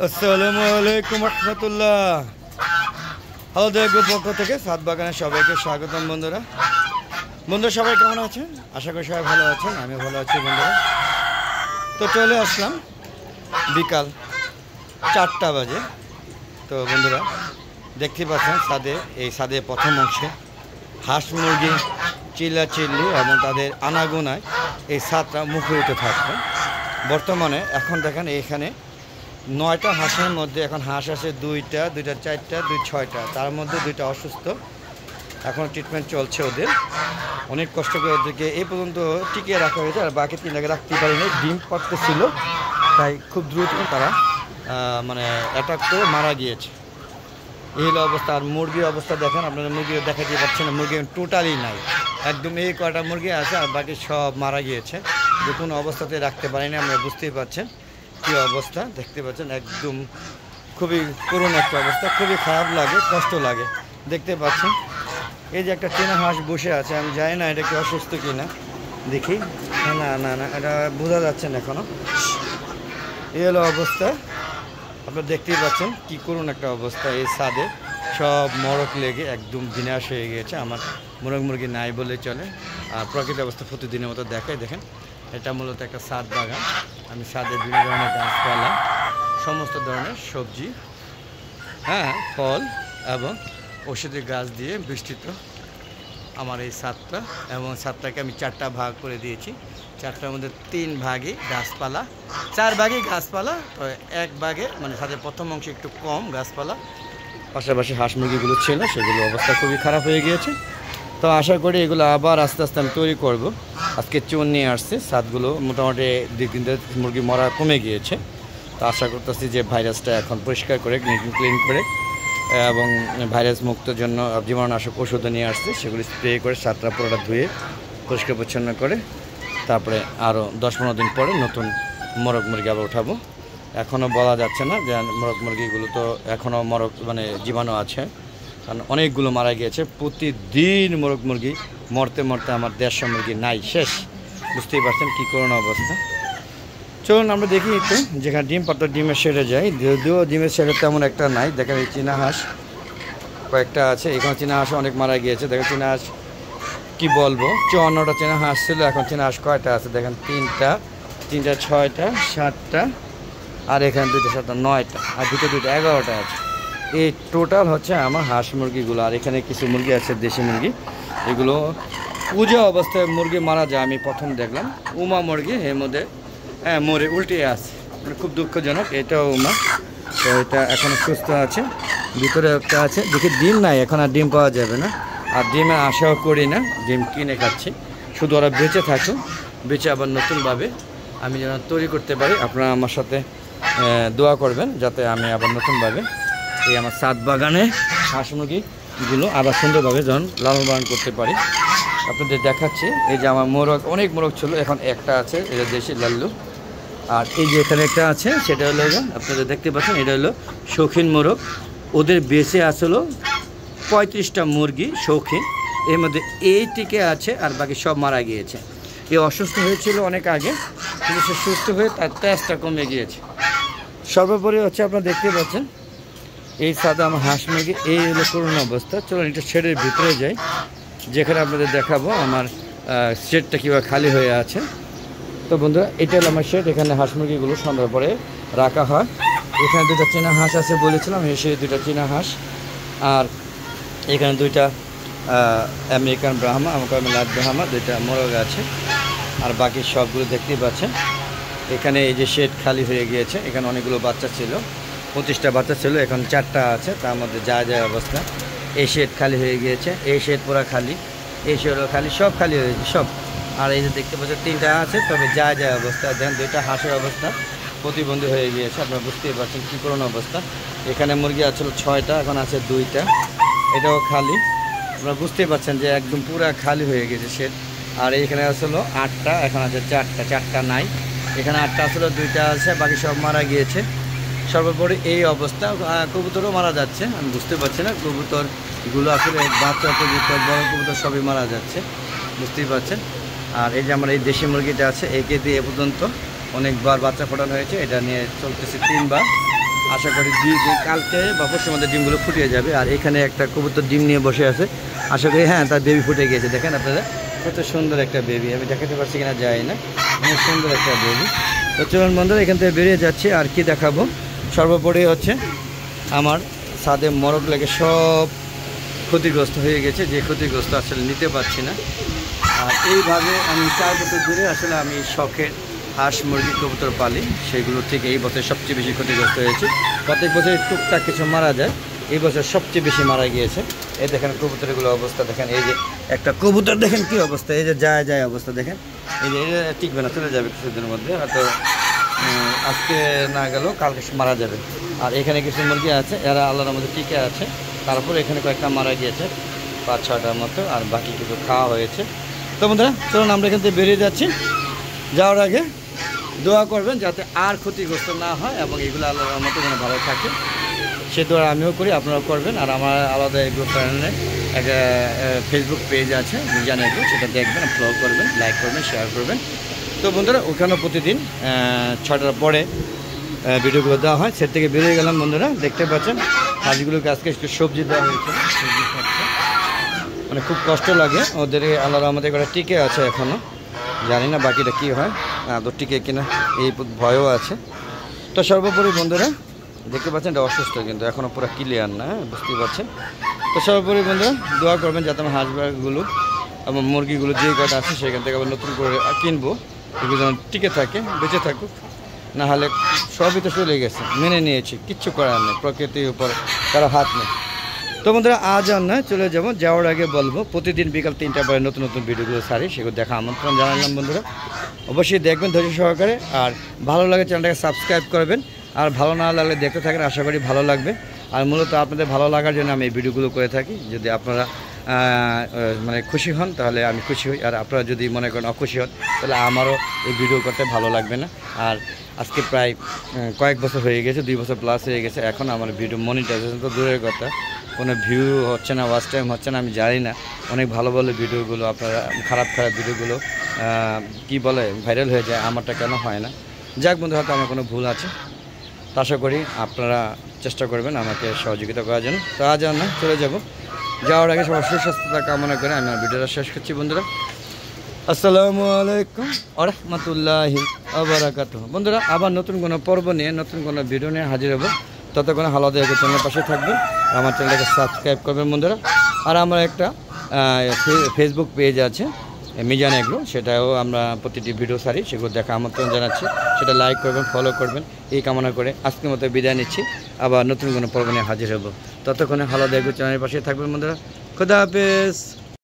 আসসালামু আলাইকুম রহমতুল্লাহ। আমাদের পক্ষ থেকে সাত বাগানে সবাইকে স্বাগতম। বন্ধুরা সবাই কেমন আছেন? আশা করি সবাই ভালো আছেন, আমি ভালো আছি বন্ধুরা। তো চলে আসলাম বিকাল 4টা বাজে। তো বন্ধুরা দেখতে পাচ্ছেন এই ছাদে প্রথম অংশে হাঁস মুরগি চিল্লাচিল্লি এবং তাদের আনাগোনায় এই ছাদটা মুখরিত থাকবে। বর্তমানে এখন দেখেন এখানে 9টা হাঁসের মধ্যে এখন হাঁস আছে দুইটা 4টা 6টা, তার মধ্যে 2টা অসুস্থ। এখন ট্রিটমেন্ট চলছে ওদের, অনেক কষ্ট করে ওদেরকে এই পর্যন্ত টিকিয়ে রাখা হয়েছে। আর বাকি 3টাকে রাখতে পারিনি, ডিম পাড়তেছিল, তাই খুব দ্রুত তারা অ্যাটাক করে মারা গিয়েছে। এই হলো অবস্থা। আর মুরগির অবস্থা দেখেন, আপনারা মুরগি দেখাতে পাচ্ছেন না, মুরগি টোটালি নাই, একদম এই কয়টা মুরগি আছে আর বাকি সব মারা গিয়েছে। যে কোনো অবস্থাতে রাখতে পারিনি, আমরা বুঝতেই পারছেন কী অবস্থা। দেখতে পাচ্ছেন একদম খুবই করুণ একটা অবস্থা, খুবই খারাপ লাগে, কষ্ট লাগে। দেখতে পাচ্ছেন এই যে একটা চেনা হাঁস বসে আছে, আমি জানি না এটা কি অসুস্থ কি না, দেখি। না না না, এটা বোঝা যাচ্ছে না এখনও। এই হলো অবস্থা, আপনারা দেখতেই পাচ্ছেন কি করুন একটা অবস্থা। এই ছাদে সব মরক লেগে একদম বিনাশ হয়ে গিয়েছে। আমার মোরগ মুরগি নাই বলে চলে। আর প্রকৃত অবস্থা প্রতিদিনের মতো দেখাই। দেখেন এটা মূলত একটা ছাদ বাগান। আমি ছাদে বিভিন্ন ধরনের গাছপালা, সমস্ত ধরনের সবজি, ফল এবং ঔষধি গাছ দিয়ে বেষ্টিত আমার এই ছাদটা। এবং ছাদটাকে আমি 4টা ভাগ করে দিয়েছি। 4টার মধ্যে 3 ভাগই গাছপালা, 4 ভাগই গাছপালা। তো 1 ভাগে ছাদের প্রথম অংশে একটু কম গাছপালা, পাশাপাশি হাঁস মুরগিগুলো ছিল, সেগুলো অবস্থা খুবই খারাপ হয়ে গিয়েছে। তো আশা করি এগুলো আবার আস্তে আস্তে আমি তৈরি করব। আজকে চুন নিয়ে আসছে, ছাদগুলো মোটামুটি 2-3 দিন মুরগি মরা কমে গিয়েছে। তো আশা করতেছি যে ভাইরাসটা এখন পরিষ্কার করে ক্লিন করে এবং ভাইরাস মুক্তর জন্য জীবাণুনাশক ওষুধও নিয়ে আসছে, সেগুলি স্প্রে করে ছাদটা পুরোটা ধুয়ে পরিষ্কার পরিচ্ছন্ন করে তারপরে আরও 10-15 দিন পরে নতুন মোরগ মুরগি আবার উঠাবো। এখনও বলা যাচ্ছে না যে মোরগ মুরগিগুলো তো এখনও জীবাণু আছে, কারণ অনেকগুলো মারা গিয়েছে। প্রতিদিন মোরগ মুরগি মরতে মরতে আমার 150 মুরগি নাই, শেষ। বুঝতেই পারছেন কী করোনা অবস্থা। চলুন আমরা দেখি একটু, যেখানে ডিম পাতা ডিমের শেডে যাই। যদিও ডিমের শেডে তেমন একটা নাই। দেখেন এই চীনা হাঁস কয়েকটা আছে, এখানে চীনা হাঁস অনেক মারা গিয়েছে। দেখেন চীনা হাঁস কী বলবো, 54টা চীনা হাঁস ছিল, এখন চীনা হাঁস কয়টা আছে দেখেন, 3টা 6টা 7টা, আর এখানে 2টা 7টা 9টা, আর 2টা 11টা আছে। এই টোটাল হচ্ছে আমার হাঁস মুরগিগুলো। আর এখানে কিছু মুরগি আছে দেশি মুরগি, এগুলো পূজা অবস্থায় মুরগি মারা যায়। আমি প্রথম দেখলাম উমা মুরগি, এর মধ্যে মরে উল্টে আছে, খুব দুঃখজনক। এটাও উমা, তো এটা এখনও সুস্থ আছে। ভিতরে একটা আছে, দেখি ডিম নাই, এখন আর ডিম পাওয়া যাবে না। আর ডিমের আশাও করি না, ডিম কিনে খাচ্ছি। শুধু ওরা বেঁচে থাকুক, বেঁচে আবার নতুনভাবে আমি যেন তৈরি করতে পারি। আপনারা আমার সাথে দোয়া করবেন যাতে আমি আবার নতুনভাবে এই আমার ছাদ বাগানে হাঁস মুরগিগুলো আবার সুন্দরভাবে যেন লালন পালন করতে পারি। আপনাদের দেখাচ্ছি, এই যে আমার মোরগ, অনেক মোরগ ছিল, এখন একটা আছে, এটা দেশি লাল্লু। আর এই যে এখানে একটা আছে, সেটা হলো আপনাদের দেখতে পাচ্ছেন, এটা হলো শৌখিন মোরগ। ওদের বেঁচে আসলো 35টা মুরগি শৌখিন, এর মধ্যে এই টিকে আছে আর বাকি সব মারা গিয়েছে। এ অসুস্থ হয়েছিল অনেক আগে, কিন্তু সে সুস্থ হয়ে তার তেজটা কমে গিয়েছে। সর্বোপরি হচ্ছে আপনারা দেখতে পাচ্ছেন এই ছাদে আমার হাঁস মুরগি, এই হলো করোনা অবস্থা। চলুন একটু শেডের ভিতরে যাই, যেখানে আপনাদের দেখাবো আমার শেডটা কীভাবে খালি হয়ে আছে। তো বন্ধুরা এটা হলো আমার শেড, এখানে হাঁস মুরগিগুলো সন্ধ্যার পরে রাখা হয়। এখানে 2টা চীনা হাঁস আছে বলেছিলাম, এসে 2টা চীনা হাঁস, আর এখানে 2টা আমেরিকান ব্রাহ্মা, আমাকে লাট ব্রাহ্মা, 2টা মোরগ আছে। আর বাকি সবগুলো দেখতেই পাচ্ছেন। এখানে এই যে শেড খালি হয়ে গিয়েছে, এখানে অনেকগুলো বাচ্চা ছিল, 25টা বাচ্চা ছিল, এখন 4টা আছে, তার মধ্যে যায় অবস্থা। এই শেড খালি হয়ে গিয়েছে, এই শেড পুরো খালি, এই শেডও খালি, সব খালি হয়েছে সব। আর এই যে দেখতে পাচ্ছেন 3টা আছে, তবে যায় অবস্থা। দেখেন 2টা হাঁসের অবস্থা প্রতিবন্ধী হয়ে গিয়েছে, আপনারা বুঝতেই পারছেন কী করুন অবস্থা। এখানে মুরগি আছিল 6টা, এখন আছে 2টা, এটাও খালি। আপনারা বুঝতেই পারছেন যে একদম পুরো খালি হয়ে গেছে শেড। আর এইখানে আসলো 8টা, এখন আছে 4টা নাই। এখানে 8টা আসলে 2টা আছে, বাকি সব মারা গিয়েছে। সর্বোপরি এই অবস্থা। কবুতরও মারা যাচ্ছে, আমি বুঝতে পারছি না, কবুতরগুলো আসলে বাচ্চা কবুতর বড় কবুতর সবই মারা যাচ্ছে, বুঝতেই পারছেন। আর এই যে আমার এই দেশি মুরগিটা আছে, একে দিয়ে এ পর্যন্ত অনেকবার বাচ্চা ফোটানো হয়েছে, এটা নিয়ে চলতেছে 3বার। আশা করি কালকে বা পরশুর মধ্যে ডিমগুলো ফুটিয়ে যাবে। আর এখানে একটা কবুতর ডিম নিয়ে বসে আছে, আশা করি হ্যাঁ তার বেবি ফুটে গিয়েছে। দেখেন আপনারা কত সুন্দর একটা বেবি, আমি দেখাতে পারছি কিনা যায় না, অনেক সুন্দর একটা বেবি। তো চলুন বন্ধুরা এখান থেকে বেরিয়ে যাচ্ছি। আর কি দেখাবো, সর্বোপরি হচ্ছে আমার ছাদে মরক লেগে সব ক্ষতিগ্রস্ত হয়ে গেছে, যে ক্ষতিগ্রস্ত আসলে নিতে পারছি না। আর এইভাবে আমি 4 বছর ধরে আসলে আমি শখের হাঁস মুরগি কবুতর পালি, সেগুলো থেকে এই বছর সবচেয়ে বেশি ক্ষতিগ্রস্ত হয়েছে। প্রত্যেক বছর টুকটাক কিছু মারা যায়, এই বছর সবচেয়ে বেশি মারা গিয়েছে। এই দেখেন কবুতরগুলো অবস্থা দেখেন, এই যে একটা কবুতর দেখেন কি অবস্থা, এই যে যায় অবস্থা দেখেন, এই যে এটা টিকবে না, চলে যাবে কিছুদিনের মধ্যে, হয়তো আজকে না গেলেও কালকে মারা যাবে। আর এখানে কিছু মুরগি আছে, এরা আল্লাহর মধ্যে টিকে আছে। তারপর এখানে কয়েকটা মারা গিয়েছে, 5-6টার মতো, আর বাকি কিছু খাওয়া হয়েছে। তো বন্ধুরা চলুন আমরা এখান থেকে বেরিয়ে যাচ্ছি। যাওয়ার আগে দোয়া করবেন যাতে আর ক্ষতিগ্রস্ত না হয় এবং এগুলো আল্লাহর মতো যেন ভালো থাকে, সে দোয়া আমিও করি, আপনারাও করবেন। আর আমার আলাদা এগুলো চ্যানেলে একটা ফেসবুক পেজ আছে মিজান এগ্রো, সেটা দেখবেন, ফলো করবেন, লাইক করবেন, শেয়ার করবেন। তো বন্ধুরা ওখানেও প্রতিদিন 6টার পরে ভিডিওগুলো দেওয়া হয়। সে থেকে বেরিয়ে গেলাম বন্ধুরা, দেখতে পাচ্ছেন হাঁসগুলোকে আজকে একটু সবজি দেওয়া হয়েছে, মানে খুব কষ্ট লাগে ওদের, আল্লাহর আমাদের করে টিকে আছে এখনও, জানি না বাকিটা কী হয়, আদর টিকে কিনা এই ভয়ও আছে। তো সর্বোপরি বন্ধুরা দেখতে পাচ্ছেন এটা অসুস্থ, কিন্তু এখনও পুরো ক্লিয়ার না, বুঝতেই পারছেন। তো সর্বোপরি বন্ধুরা দোয়া করবেন যাতে আমার হাঁসগুলো এবং মুরগিগুলো যে কটা আছে সেখান থেকে আবার নতুন করে কিনবো, এগুলো যেন টিকে থাকে, বেঁচে থাকুক। না হলে সবই তো চলে গেছে, মেনে নিয়েছি, কিচ্ছু করার নেই, প্রকৃতির উপর কারো হাত নেই। তো বন্ধুরা আজ আর নয়, চলে যাবো। যাওয়ার আগে বলবো প্রতিদিন বিকাল 3টার পরে নতুন নতুন ভিডিওগুলো ছাড়ি, সেগুলো দেখা আমন্ত্রণ জানালাম বন্ধুরা। অবশ্যই দেখবেন ধৈর্য সহকারে, আর ভালো লাগে চ্যানেলটাকে সাবস্ক্রাইব করবেন, আর ভালো না লাগলে দেখতে থাকেন, আশা করি ভালো লাগবে। আর মূলত আপনাদের ভালো লাগার জন্য আমি এই ভিডিওগুলো করে থাকি। যদি আপনারা মানে খুশি হন তাহলে আমি খুশি হই, আর আপনারা যদি মনে করেন অখুশি হন তাহলে আমারও এই ভিডিও করতে ভালো লাগবে না। আর আজকে প্রায় কয়েক বছর হয়ে গেছে, 2 বছর প্লাস হয়ে গেছে, এখন আমার ভিডিও মনিটাইজেশন তো দূরের কথা, কোনো ভিউ হচ্ছে না, ওয়াচ টাইম হচ্ছে না, আমি জানি না। অনেক ভালো ভালো ভিডিওগুলো আপনারা, খারাপ ভিডিওগুলো কি বলে ভাইরাল হয়ে যায়, আমারটা কেন হয় না? যাক বন্ধু, হয়তো আমার কোনো ভুল আছে। তো আশা করি আপনারা চেষ্টা করবেন আমাকে সহযোগিতা করার জন্য। তো আজ আর না, চলে যাব। যাওয়ার আগে সবার সুস্বাস্থ্যতা কামনা করে আমি আমার ভিডিওটা শেষ করছি বন্ধুরা। আসসালামু আলাইকুম ওয়া রাহমাতুল্লাহি ওয়া বারাকাতুহু। বন্ধুরা আবার নতুন কোনো পর্ব নিয়ে, নতুন কোনো ভিডিও নিয়ে হাজির হব। ততক্ষণে হালাদা এগ্রো চ্যানেলের পাশে থাকবেন, আমার চ্যানেলটাকে সাবস্ক্রাইব করবেন বন্ধুরা। আর আমার একটা ফেসবুক পেজ আছে মিজান এগ্রো, সেটাও আমরা প্রতিটি ভিডিও ছাড়ি, সেগুলো দেখা আমন্ত্রণ জানাচ্ছি, সেটা লাইক করবেন, ফলো করবেন, এই কামনা করে আজকের মতো বিদায় নিচ্ছি। আবার নতুন কোনো পর্ব নিয়ে হাজির হব। ততক্ষণে হালাদা এগ্রো চ্যানেলের পাশে থাকবেন বন্ধুরা। খোদা হাফেজ।